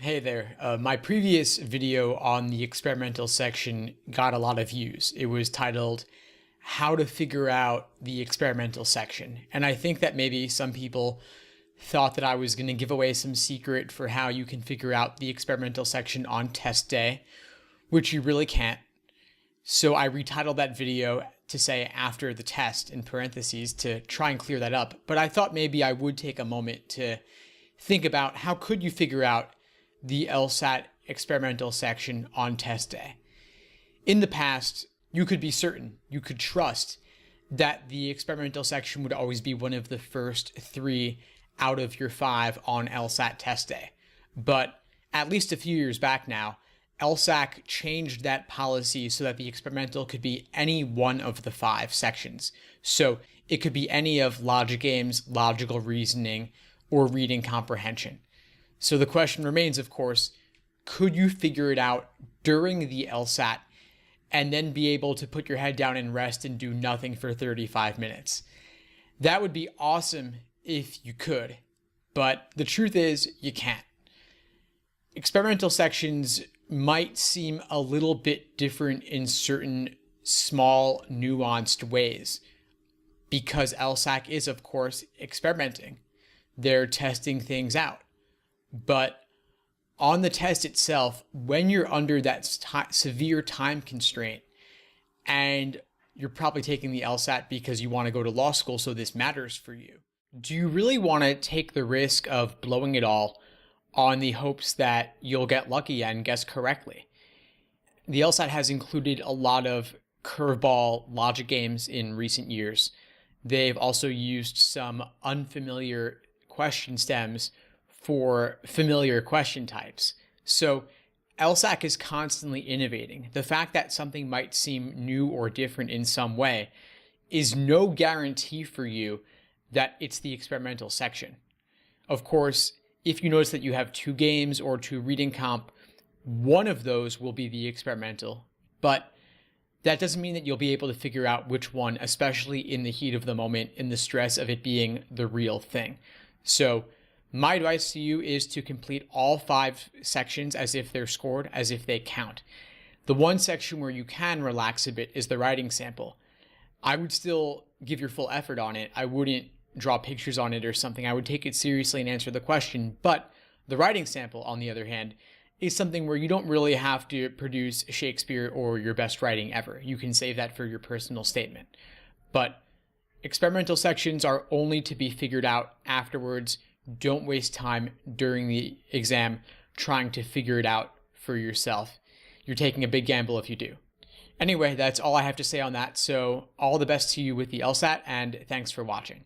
Hey there. My previous video on the experimental section got a lot of views. It was titled, How to Figure Out the Experimental Section. And I think that maybe some people thought that I was going to give away some secret for how you can figure out the experimental section on test day, which you really can't. So I retitled that video to say after the test in parentheses to try and clear that up. But I thought maybe I would take a moment to think about how could you figure out the LSAT experimental section on test day. In the past, you could be certain, you could trust that the experimental section would always be one of the first 3 out of your 5 on LSAT test day. But at least a few years back now, LSAC changed that policy so that the experimental could be any one of the 5 sections. So it could be any of logic games, logical reasoning, or reading comprehension. So the question remains, of course, could you figure it out during the LSAT and then be able to put your head down and rest and do nothing for 35 minutes? That would be awesome if you could, but the truth is you can't. Experimental sections might seem a little bit different in certain small, nuanced ways because LSAC is, of course, experimenting. They're testing things out. But on the test itself, when you're under that severe time constraint, and you're probably taking the LSAT because you want to go to law school, so this matters for you, do you really want to take the risk of blowing it all on the hopes that you'll get lucky and guess correctly? The LSAT has included a lot of curveball logic games in recent years. They've also used some unfamiliar question stems for familiar question types. So LSAC is constantly innovating. The fact that something might seem new or different in some way is no guarantee for you that it's the experimental section. Of course, if you notice that you have 2 games or 2 reading comp, one of those will be the experimental, but that doesn't mean that you'll be able to figure out which one, especially in the heat of the moment, in the stress of it being the real thing. So my advice to you is to complete all 5 sections as if they're scored, as if they count. The one section where you can relax a bit is the writing sample. I would still give your full effort on it. I wouldn't draw pictures on it or something. I would take it seriously and answer the question. But the writing sample, on the other hand, is something where you don't really have to produce Shakespeare or your best writing ever. You can save that for your personal statement. But experimental sections are only to be figured out afterwards. Don't waste time during the exam trying to figure it out for yourself. You're taking a big gamble if you do. Anyway, that's all I have to say on that. So all the best to you with the LSAT, and thanks for watching.